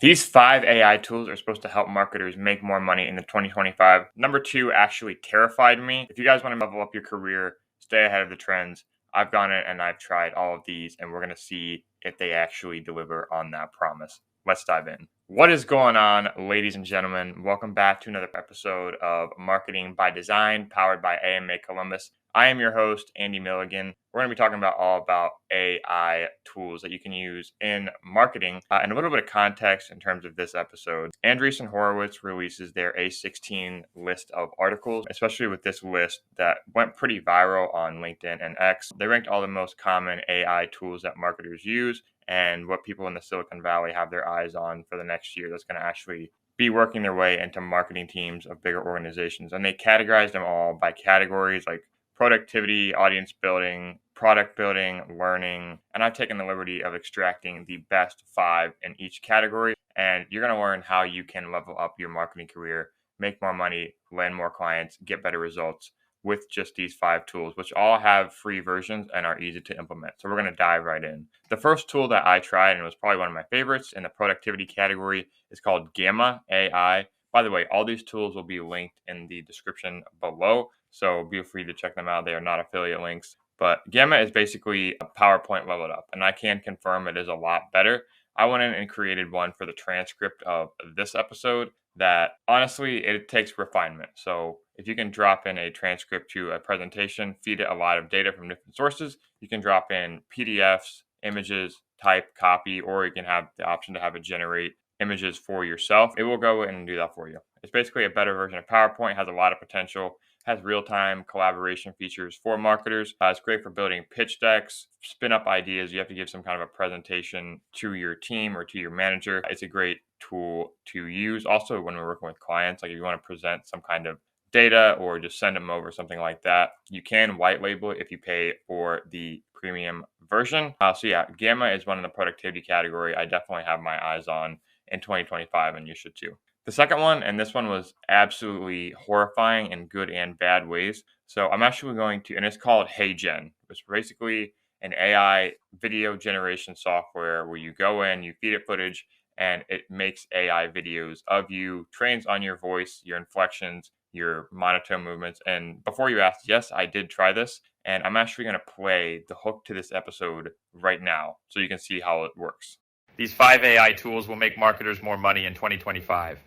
These 5 AI tools are supposed to help marketers make more money in the 2025. Number 2 actually terrified me. If you guys want to level up your career, stay ahead of the trends, I've gone in and I've tried all of these, and we're going to see if they actually deliver on that promise. Let's dive in. What is going on, ladies and gentlemen? Welcome back to another episode of Marketing by Design, powered by AMA Columbus. I am your host, Andy Milligan. We're going to be talking about all about AI tools that you can use in marketing and a little bit of context in terms of this episode. Andreessen Horowitz releases their A16 list of articles, especially with this list that went pretty viral on LinkedIn and X. They ranked all the most common AI tools that marketers use and what people in the Silicon Valley have their eyes on for the next year that's going to actually be working their way into marketing teams of bigger organizations. And they categorized them all by categories like productivity, audience building, product building, learning, and I've taken the liberty of extracting the best 5 in each category. And you're going to learn how you can level up your marketing career, make more money, land more clients, get better results with just these 5 tools, which all have free versions and are easy to implement. So we're going to dive right in. The first tool that I tried, and it was probably one of my favorites in the productivity category, is called Gamma AI. By the way, all these tools will be linked in the description below, so feel free to check them out. They are not affiliate links. But Gamma is basically a PowerPoint leveled up, and I can confirm it is a lot better. I went in and created one for the transcript of this episode that honestly, it takes refinement. So if you can drop in a transcript to a presentation, feed it a lot of data from different sources, you can drop in PDFs, images, type, copy, or you can have the option to have it generate images for yourself. It will go in and do that for you. It's basically a better version of PowerPoint, has a lot of potential, has real-time collaboration features for marketers. It's great for building pitch decks, spin up ideas. You have to give some kind of a presentation to your team or to your manager. It's a great tool to use. Also, when we're working with clients, like if you want to present some kind of data or just send them over something like that, you can white label it if you pay for the premium version. So yeah, Gamma is one in the productivity category I definitely have my eyes on in 2025, and you should too. The second one, and this one was absolutely horrifying in good and bad ways. So I'm actually going to, and it's called HeyGen. It's basically an AI video generation software where you go in, you feed it footage, and it makes AI videos of you, trains on your voice, your inflections, your monotone movements. And before you ask, yes, I did try this, and I'm actually going to play the hook to this episode right now so you can see how it works. These 5 AI tools will make marketers more money in 2025.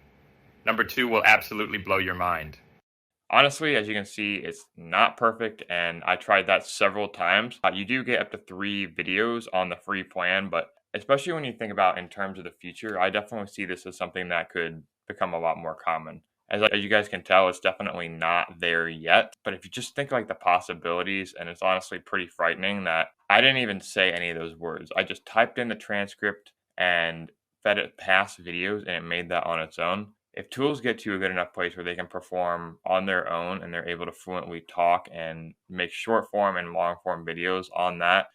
Number 2 will absolutely blow your mind. Honestly, as you can see, it's not perfect, and I tried that several times. You do get up to 3 videos on the free plan, but especially when you think about in terms of the future, I definitely see this as something that could become a lot more common. As you guys can tell, it's definitely not there yet. But if you just think like the possibilities, and it's honestly pretty frightening that I didn't even say any of those words. I just typed in the transcript and fed it past videos, and it made that on its own. If tools get to a good enough place where they can perform on their own and they're able to fluently talk and make short form and long form videos on that,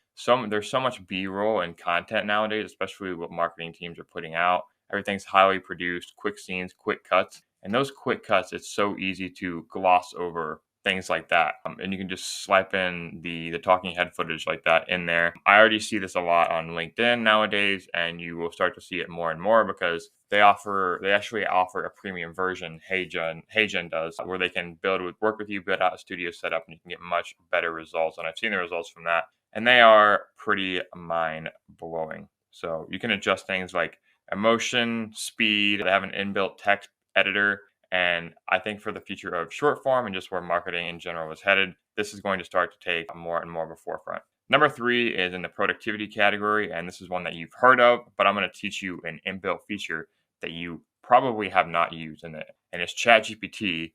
there's so much B-roll and content nowadays, especially what marketing teams are putting out. Everything's highly produced, quick scenes, quick cuts. And those quick cuts, it's so easy to gloss over things like that. And you can just slap in the talking head footage like that in there. I already see this a lot on LinkedIn nowadays, and you will start to see it more and more because they actually offer a premium version, HeyGen does, where they can work with you, build out a studio setup, and you can get much better results. And I've seen the results from that, and they are pretty mind-blowing. So you can adjust things like emotion, speed. They have an inbuilt text editor. And I think for the future of short form and just where marketing in general is headed, this is going to start to take more and more of a forefront. Number 3 is in the productivity category, and this is one that you've heard of, but I'm going to teach you an inbuilt feature that you probably have not used in it, and it's ChatGPT,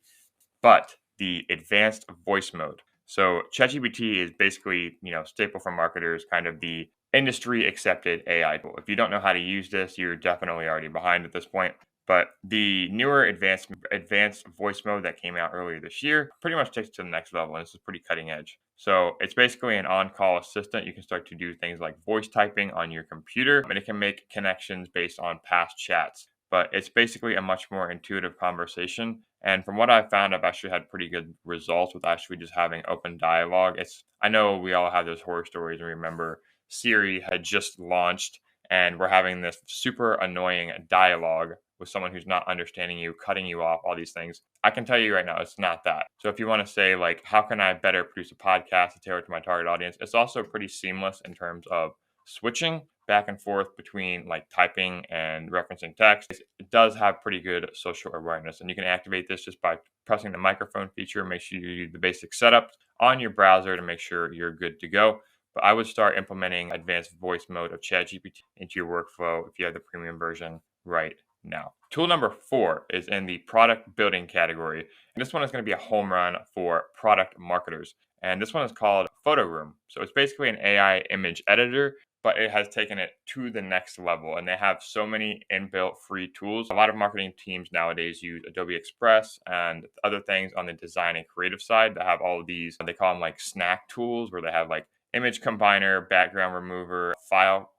but the advanced voice mode. So ChatGPT is basically, staple for marketers, kind of the industry accepted AI tool. If you don't know how to use this, you're definitely already behind at this point. But the newer advanced voice mode that came out earlier this year pretty much takes it to the next level, and this is pretty cutting edge. So it's basically an on-call assistant. You can start to do things like voice typing on your computer, and it can make connections based on past chats. But it's basically a much more intuitive conversation. And from what I've found, I've actually had pretty good results with actually just having open dialogue. I know we all have those horror stories, and remember Siri had just launched and we're having this super annoying dialogue with someone who's not understanding you, cutting you off, all these things. I can tell you right now, it's not that. So if you want to say like, how can I better produce a podcast to tailor to my target audience? It's also pretty seamless in terms of switching back and forth between like typing and referencing text. It does have pretty good social awareness, and you can activate this just by pressing the microphone feature. Make sure you do the basic setup on your browser to make sure you're good to go. But I would start implementing advanced voice mode of ChatGPT into your workflow if you have the premium version right now. Tool number 4 is in the product building category. And this one is going to be a home run for product marketers. And this one is called PhotoRoom. So it's basically an AI image editor, but it has taken it to the next level. And they have so many inbuilt free tools. A lot of marketing teams nowadays use Adobe Express and other things on the design and creative side that have all of these, they call them like snack tools, where they have like image combiner, background remover, file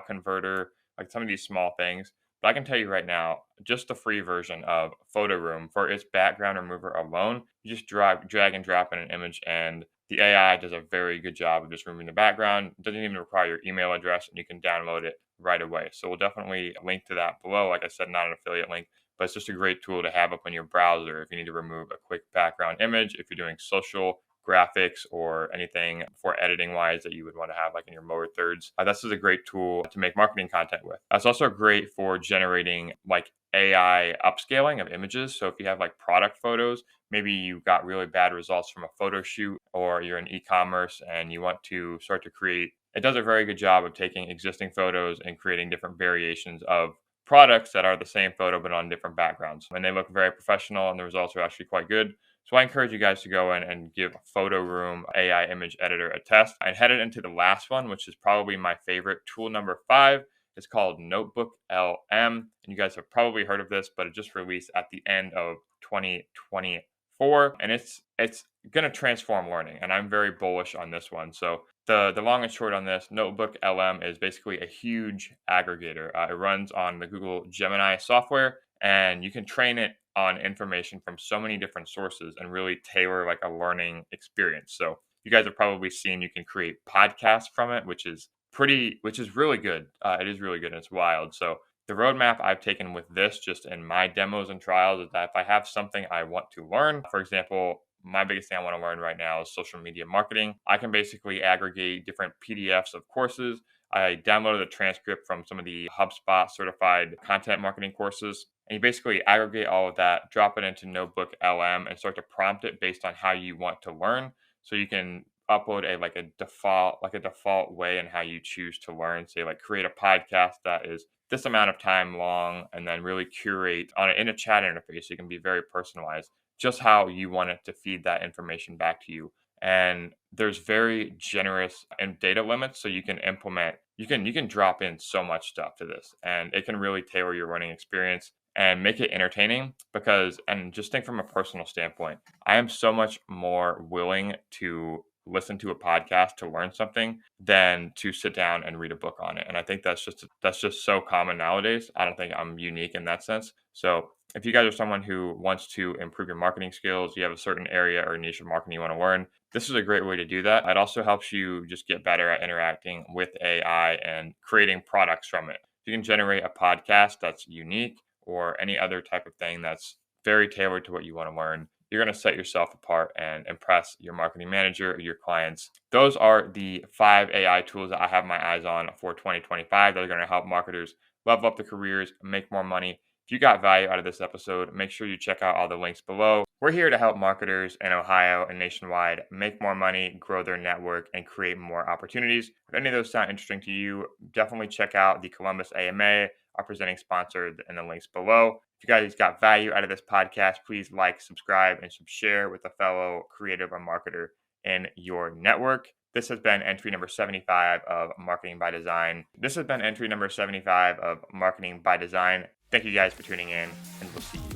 converter, like some of these small things. But I can tell you right now, just the free version of PhotoRoom, for its background remover alone, you just drag and drop in an image, and the AI does a very good job of just removing the background. It doesn't even require your email address, and you can download it right away. So we'll definitely link to that below. Like I said, not an affiliate link, but it's just a great tool to have up in your browser if you need to remove a quick background image, if you're doing social graphics or anything for editing wise that you would want to have like in your lower thirds. This is a great tool to make marketing content with. It's also great for generating like AI upscaling of images. So if you have like product photos, maybe you got really bad results from a photo shoot, or you're in e-commerce and you want to start to create, it does a very good job of taking existing photos and creating different variations of products that are the same photo but on different backgrounds. And they look very professional, and the results are actually quite good. So I encourage you guys to go in and give PhotoRoom AI image editor a test. And headed into the last one, which is probably my favorite, tool number 5. It's called Notebook LM. And you guys have probably heard of this, but it just released at the end of 2024. And it's going to transform learning. And I'm very bullish on this one. So the long and short on this, Notebook LM is basically a huge aggregator. It runs on the Google Gemini software, and you can train it on information from so many different sources and really tailor like a learning experience. So you guys have probably seen you can create podcasts from it, which is really good. It is really good, and it's wild. So the roadmap I've taken with this, just in my demos and trials, is that if I have something I want to learn, for example, my biggest thing I want to learn right now is social media marketing, I can basically aggregate different PDFs of courses. I downloaded a transcript from some of the HubSpot certified content marketing courses. And you basically aggregate all of that, drop it into Notebook LM, and start to prompt it based on how you want to learn. So you can upload a default way in how you choose to learn. Say like create a podcast that is this amount of time long, and then really curate in a chat interface. So you can be very personalized, just how you want it to feed that information back to you. And there's very generous and data limits, so you can implement, you can drop in so much stuff to this, and it can really tailor your learning experience and make it entertaining. And just think from a personal standpoint, I am so much more willing to listen to a podcast to learn something than to sit down and read a book on it. And I think that's just so common nowadays. I don't think I'm unique in that sense. So if you guys are someone who wants to improve your marketing skills, you have a certain area or niche of marketing you want to learn, this is a great way to do that. It also helps you just get better at interacting with AI and creating products from it. You can generate a podcast that's unique, or any other type of thing that's very tailored to what you want to learn. You're going to set yourself apart and impress your marketing manager or your clients. Those are the 5 AI tools that I have my eyes on for 2025 that are going to help marketers level up their careers, make more money. If you got value out of this episode, make sure you check out all the links below. We're here to help marketers in Ohio and nationwide make more money, grow their network, and create more opportunities. If any of those sound interesting to you, definitely check out the Columbus AMA, our presenting sponsor, in the links below. If you guys got value out of this podcast, please like, subscribe, and share with a fellow creative or marketer in your network. This has been entry number 75 of Marketing by Design. Thank you guys for tuning in, and we'll see you